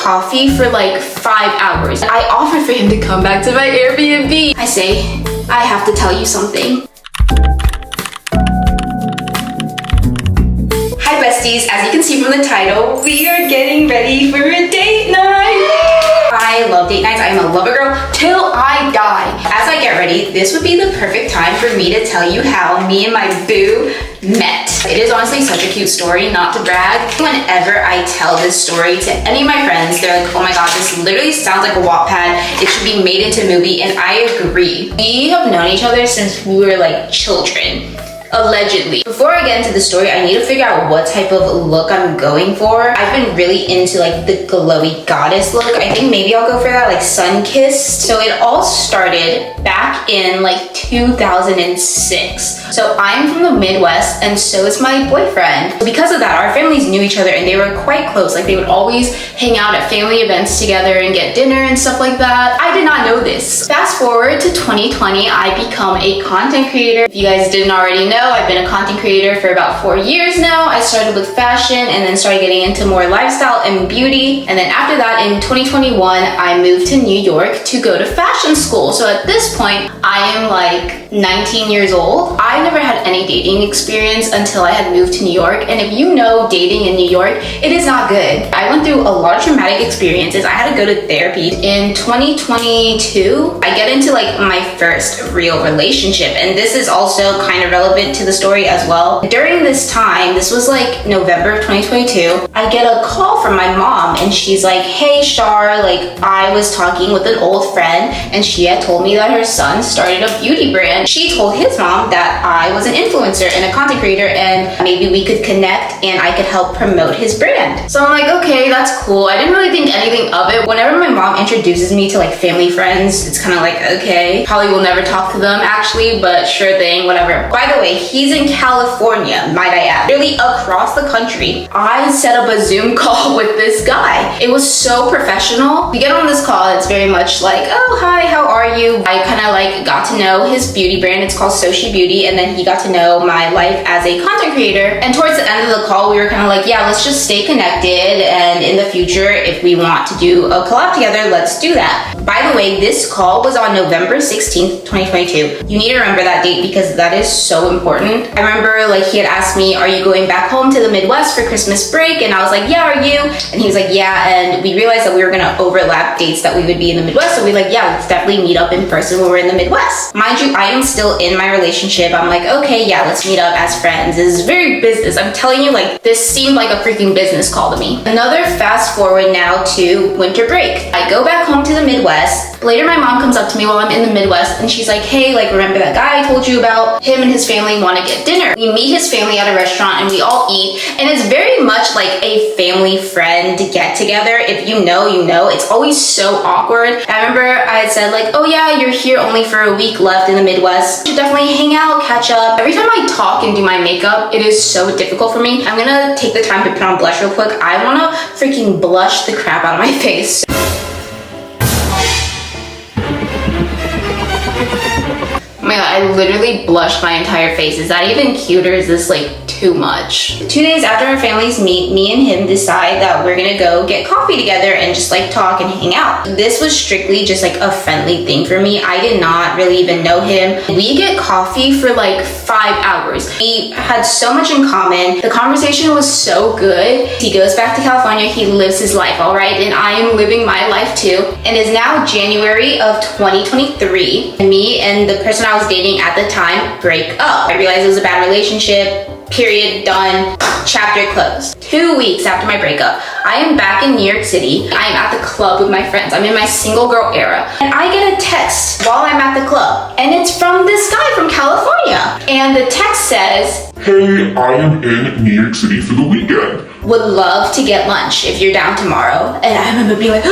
coffee for like 5 hours. I offered for him to come back to my Airbnb. I say, I have to tell you something. Hi besties, as you can see from the title, we are getting ready for a date night. I love date nights. I am a lover girl till I die. As I get ready, this would be the perfect time for me to tell you how me and my boo met. It is honestly such a cute story, not to brag. Whenever I tell this story to any of my friends, they're like, oh my god, this literally sounds like a Wattpad. It should be made into a movie, and I agree. We have known each other since we were like children. Allegedly. Before I get into the story, I need to figure out what type of look I'm going for. I've been really into like the glowy goddess look. I think maybe I'll go for that, like sun-kissed. So it all started back in like 2006. So I'm from the Midwest and so is my boyfriend. Because of that, our families knew each other and they were quite close. Like they would always hang out at family events together and get dinner and stuff like that. I did not know this. Fast forward to 2020, I become a content creator. If you guys didn't already know, I've been a content creator for about 4 years now. I started with fashion and then started getting into more lifestyle and beauty. And then after that, in 2021, I moved to New York to go to fashion school. So at this point, I am like 19 years old. I never had any dating experience until I had moved to New York. And if you know dating in New York, it is not good. I went through a lot of traumatic experiences. I had to go to therapy. In 2022, I get into like my first real relationship. And this is also kind of relevant to the story as well. During this time, this was like November of 2022, I get a call from my mom and she's like, hey Char, like I was talking with an old friend and she had told me that her son started a beauty brand. She told his mom that I was an influencer and a content creator and maybe we could connect and I could help promote his brand. So I'm like, okay, that's cool. I didn't really think anything of it. Whenever my mom introduces me to like family friends, it's kind of like, okay, probably will never talk to them actually, but sure thing, whatever. By the way, he's in California, might I add, really across the country. I set up a Zoom call with this guy. It was so professional. We get on this call, it's very much like, oh, hi, how are you? I kind of like got to know his beauty brand. It's called xoxo Beauty. And then he got to know my life as a content creator. And towards the end of the call, we were kind of like, yeah, let's just stay connected. And in the future, if we want to do a collab together, let's do that. By the way, this call was on November 16th, 2022. You need to remember that date because that is so important. I remember like he had asked me, are you going back home to the Midwest for Christmas break? And I was like, yeah, are you? And he was like, yeah. And we realized that we were gonna overlap dates that we would be in the Midwest. So we were like, yeah, let's definitely meet up in person when we're in the Midwest. Mind you, I am still in my relationship. I'm like, okay, yeah, let's meet up as friends. This is very business. I'm telling you, like this seemed like a freaking business call to me. Another fast forward now to winter break. I go back home to the Midwest. Later, my mom comes up to me while I'm in the Midwest and she's like, hey, like remember that guy I told you about? Him and his family want to get dinner. We meet his family at a restaurant and we all eat. And it's very much like a family friend get together. If you know, you know. It's always so awkward. I remember I had said like, oh yeah, you're here only for a week left in the Midwest. You should definitely hang out, catch up. Every time I talk and do my makeup, it is so difficult for me. I'm gonna take the time to put on blush real quick. I wanna freaking blush the crap out of my face. Oh my god, I literally blushed my entire face. Is that even cute or is this like too much? 2 days after our families meet, me and him decide that we're gonna go get coffee together and just like talk and hang out. This was strictly just like a friendly thing for me. I did not really even know him. We get coffee for like 5 hours. We had so much in common. The conversation was so good. He goes back to California, he lives his life, all right? And I am living my life too. And it's now January of 2023. And me and the person I was dating at the time break up. I realized it was a bad relationship. Period, done, chapter closed. 2 weeks after my breakup, I am back in New York City. I am at the club with my friends. I'm in my single girl era. And I get a text while I'm at the club. And it's from this guy from California. And the text says, hey, I am in New York City for the weekend. Would love to get lunch if you're down tomorrow. And I remember being like,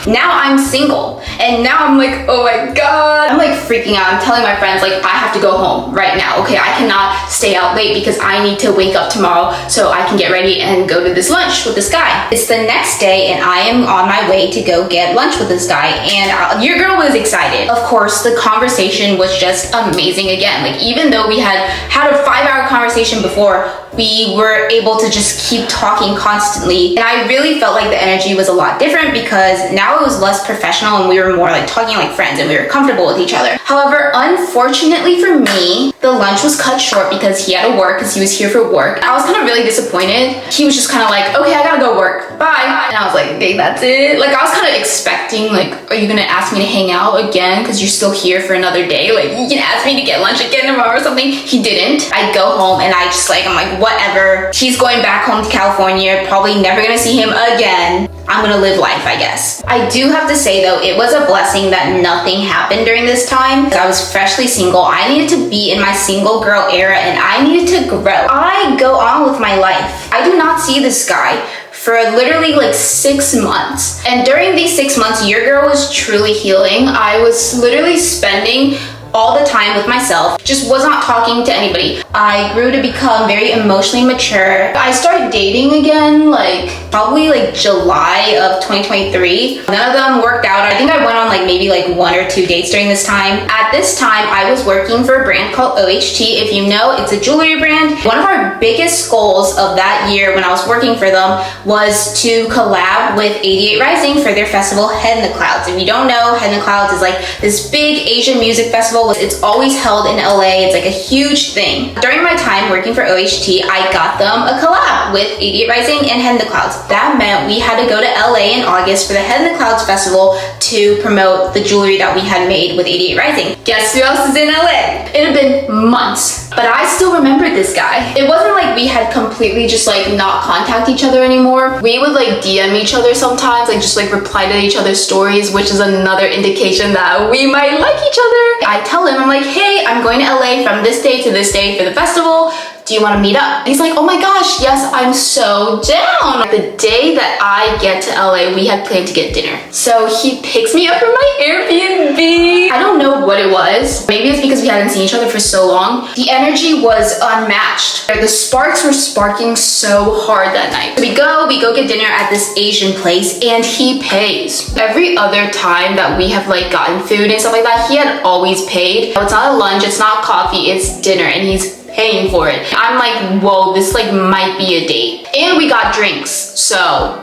now I'm single. And now I'm like, oh my god. I'm like freaking out. I'm telling my friends like, I have to go home right now. Okay, I cannot stay out late because I need to wake up tomorrow so I can get ready and go to this lunch with this guy. It's the next day and I am on my way to go get lunch with this guy. And your girl was excited. Of course, the conversation was just amazing again. Like even though we had a 5-hour conversation before, we were able to just keep talking constantly. And I really felt like the energy was a lot different because now it was less professional and we were more like talking like friends and we were comfortable with each other. However, unfortunately for me, the lunch was cut short because he had to work because he was here for work. I was kind of really disappointed. He was just kind of like, okay, I gotta go work. Bye. And I was like, okay, that's it. Like I was kind of expecting like, are you gonna ask me to hang out again because you're still here for another day? Like you can ask me to get lunch again tomorrow or something. He didn't. I go home and I'm like, whatever. He's going back home to California. Probably never gonna see him again. I'm gonna live life, I guess. I do have to say though, it was a blessing that nothing happened during this time. I was freshly single. I needed to be in my single girl era and I needed to grow. I go on with my life. I do not see this guy for literally like 6 months. And during these 6 months, your girl was truly healing. I was literally spending all the time with myself, just was not talking to anybody. I grew to become very emotionally mature. I started dating again, like probably like July of 2023. None of them worked out. I think I went on like maybe like 1 or 2 dates during this time. At this time, I was working for a brand called OHT. If you know, it's a jewelry brand. One of our biggest goals of that year when I was working for them was to collab with 88 Rising for their festival Head in the Clouds. If you don't know, Head in the Clouds is like this big Asian music festival. It's always held in LA. It's like a huge thing. During my time working for OHT, I got them a collab with 88 Rising and Head in the Clouds. That meant we had to go to LA in August for the Head in the Clouds festival to promote the jewelry that we had made with 88 Rising. Guess who else is in LA? It had been months, but I still remembered this guy. It wasn't like we had completely just like not contact each other anymore. We would like DM each other sometimes, like just like reply to each other's stories, which is another indication that we might like each other. I tell him, I'm like, hey, I'm going to LA from this day to this day for the festival. Do you want to meet up? And he's like, oh my gosh, yes, I'm so down. The day that I get to LA, we had planned to get dinner. So he picks me up from my Airbnb. I don't know what it was. Maybe it's because we hadn't seen each other for so long. The energy was unmatched. The sparks were sparking so hard that night. We go get dinner at this Asian place and he pays. Every other time that we have like gotten food and stuff like that, he had always paid. It's not a lunch, it's not coffee, it's dinner and he's paying for it. I'm like, whoa, this like might be a date. And we got drinks, so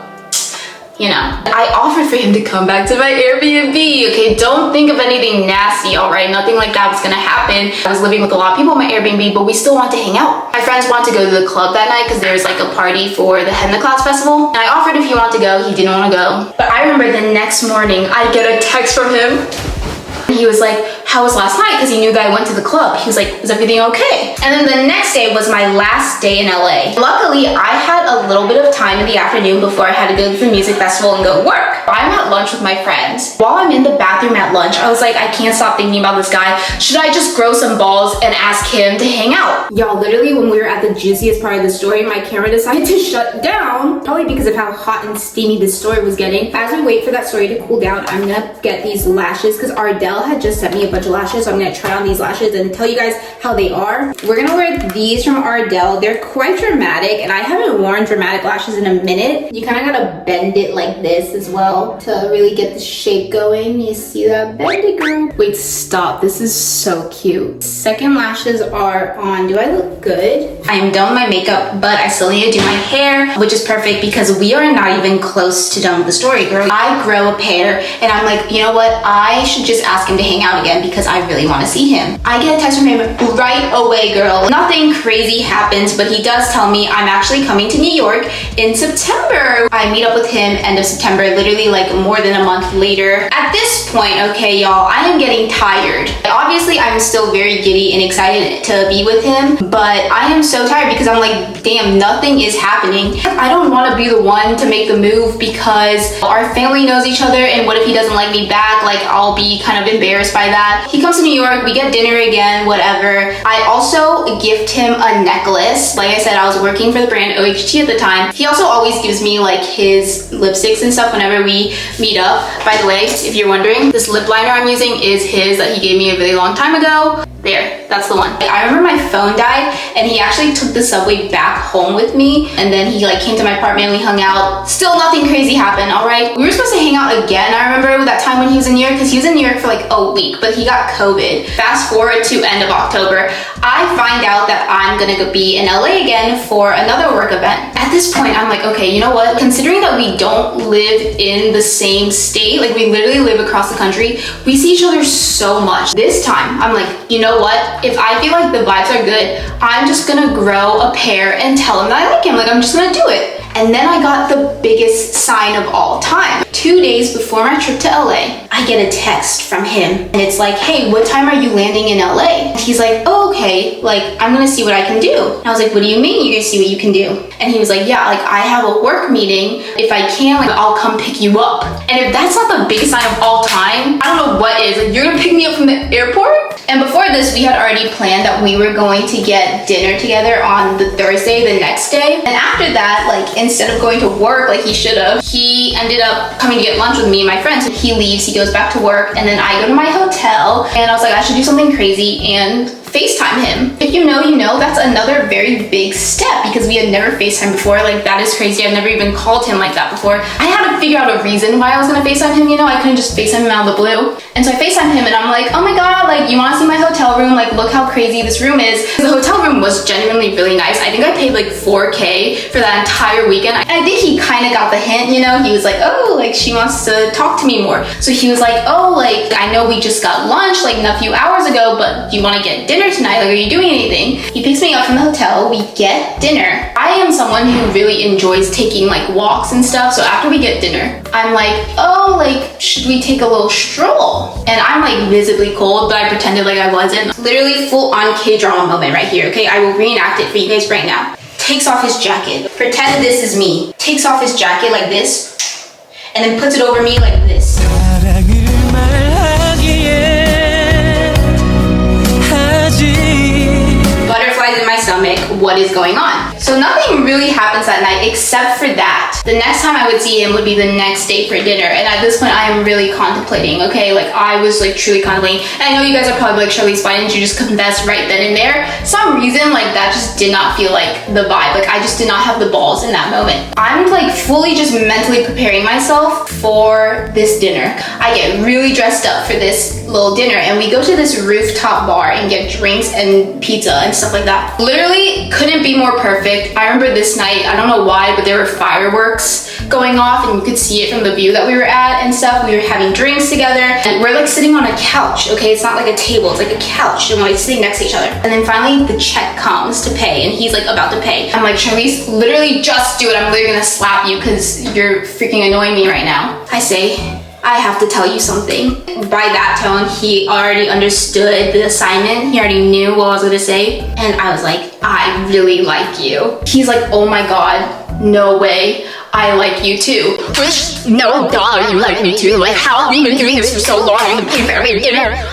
you know. I offered for him to come back to my Airbnb. Okay, don't think of anything nasty, all right? Nothing like that was gonna happen. I was living with a lot of people in my Airbnb, but we still want to hang out. My friends wanted to go to the club that night because there was like a party for the Head in the Clouds festival. And I offered if he wanted to go, he didn't want to go. But I remember the next morning, I get a text from him. He was like, how was last night? Because he knew that I went to the club. He was like, is everything okay? And then the next day was my last day in LA. Luckily, I had a little bit of time in the afternoon before I had to go to the music festival and go work. I'm at lunch with my friends. While I'm in the bathroom at lunch, I was like, I can't stop thinking about this guy. Should I just grow some balls and ask him to hang out? Y'all, literally when we were at the juiciest part of the story, my camera decided to shut down. Probably because of how hot and steamy this story was getting. As we wait for that story to cool down, I'm gonna get these lashes because Ardell had just sent me a bunch of lashes, so I'm gonna try on these lashes and tell you guys how they are. We're gonna wear these from Ardell. They're quite dramatic, and I haven't worn dramatic lashes in a minute. You kind of gotta bend it like this as well to really get the shape going. You see that? Bend it, girl. Wait, stop. This is so cute. Second lashes are on. Do I look good? I am done with my makeup, but I still need to do my hair, which is perfect because we are not even close to done with the story, girl. I grow a pair, and I'm like, you know what? I should just ask him to hang out again because I really want to see him. I get a text from him right away, girl. Nothing crazy happens, but he does tell me I'm actually coming to New York in September. I meet up with him end of September, literally like more than a month later. At this point, okay, y'all, I am getting tired. Obviously, I'm still very giddy and excited to be with him, but I am so tired because I'm like, damn, nothing is happening. I don't want to be the one to make the move because our family knows each other, and what if he doesn't like me back? Like, I'll be kind of embarrassed by that. He comes to New York, we get dinner again, whatever. I also gift him a necklace. Like I said, I was working for the brand OHT at the time. He also always gives me like his lipsticks and stuff whenever we meet up. By the way, if you're wondering, this lip liner I'm using is his that he gave me a really long time ago. There. That's the one. I remember my phone died and he actually took the subway back home with me, and then he like came to my apartment and we hung out. Still nothing crazy happened, all right? We were supposed to hang out again. I remember that time when he was in New York, because he was in New York for like a week, but he got COVID. Fast forward to end of October, I find out that I'm gonna go be in LA again for another work event. At this point, I'm like, okay, you know what? Considering that we don't live in the same state, like we literally live across the country, we see each other so much. This time, I'm like, you know what? If I feel like the vibes are good, I'm just gonna grow a pair and tell him that I like him. Like, I'm just gonna do it. And then I got the biggest sign of all time. 2 days before my trip to LA, I get a text from him. And it's like, hey, what time are you landing in LA? And he's like, oh, okay, like, I'm gonna see what I can do. And I was like, what do you mean you're gonna see what you can do? And he was like, yeah, like, I have a work meeting. If I can, like, I'll come pick you up. And if that's not the biggest sign of all time, I don't know what is. Like, you're gonna pick me up from the airport? And before this, we had already planned that we were going to get dinner together on the Thursday, the next day. And after that, like, instead of going to work like he should have, he ended up coming to get lunch with me and my friends. So he leaves, he goes back to work, and then I go to my hotel, and I was like, I should do something crazy and FaceTime him. If you know, you know. That's another very big step, because we had never FaceTime before. Like, that is crazy. I've never even called him like that before. I had to figure out a reason why I was gonna FaceTime him, you know? I couldn't just FaceTime him out of the blue. And so I FaceTime him and I'm like, oh my God, like, you wanna see my hotel room? Like, look how crazy this room is. The hotel room was genuinely really nice. I think I paid like $4K for that entire weekend. And I think he kind of got the hint, you know? He was like, oh, like, she wants to talk to me more. So he was like, oh, like, I know we just got lunch like a few hours ago, but do you wanna get dinner tonight? Like, are you doing anything? He picks me up from the hotel, we get dinner. I am someone who really enjoys taking like walks and stuff, so after we get dinner, I'm like, oh, like, should we take a little stroll? And I'm like visibly cold, but I pretended like I wasn't. Literally full on K-drama moment right here, okay? I will reenact it for you guys right now. Takes off his jacket. Pretend this is me. Takes off his jacket like this, and then puts it over me like this. Butterflies in my stomach. What is going on? So nothing really happens that night except for that. The next time I would see him would be the next day for dinner. And at this point, I am really contemplating, okay? Like, I was like truly contemplating. And I know you guys are probably like, Charlize, why didn't you just confess right then and there? Some reason, like, that just did not feel like the vibe. Like, I just did not have the balls in that moment. I'm like fully just mentally preparing myself for this dinner. I get really dressed up for this little dinner, and we go to this rooftop bar and get drinks and pizza and stuff like that. Literally couldn't be more perfect. I remember this night, I don't know why, but there were fireworks going off and you could see it from the view that we were at and stuff. We were having drinks together and we're like sitting on a couch, okay? It's not like a table, it's like a couch, and we're like sitting next to each other. And then finally the check comes to pay and he's like about to pay. I'm like, Charlize, literally just do it. I'm literally gonna slap you because you're freaking annoying me right now. I say, I have to tell you something. By that tone, he already understood the assignment. He already knew what I was gonna say. And I was like, I really like you. He's like, oh my God, no way. I like you too. No, God, you like me too. Like, how have you been doing this for so long?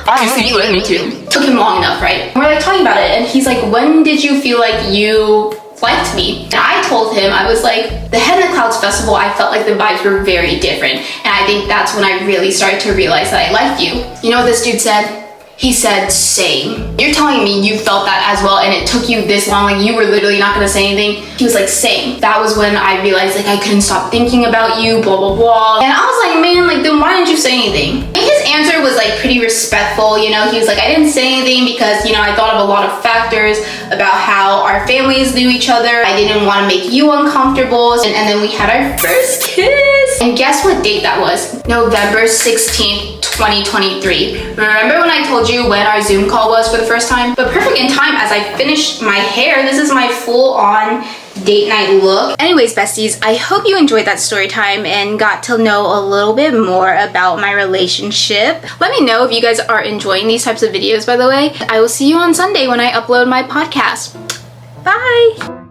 Obviously, you like me too. Took him long enough, right? We're like talking about it, and he's like, when did you feel like you liked me? And I told him, I was like, the Head in the Clouds festival, I felt like the vibes were very different. And I think that's when I really started to realize that I liked you. You know what this dude said? He said, same. You're telling me you felt that as well and it took you this long, like you were literally not gonna say anything? He was like, same. That was when I realized like I couldn't stop thinking about you, blah, blah, blah. And I was like, man, like then why didn't you say anything? And his answer was like pretty respectful, you know? He was like, I didn't say anything because, you know, I thought of a lot of factors about how our families knew each other. I didn't want to make you uncomfortable. And then we had our first kiss. And guess what date that was? November 16th, 2023. Remember when I told you when our Zoom call was for the first time? But perfect in time as I finished my hair. This is my full-on date night look. Anyways, besties, I hope you enjoyed that story time and got to know a little bit more about my relationship. Let me know if you guys are enjoying these types of videos, by the way. I will see you on Sunday when I upload my podcast. Bye!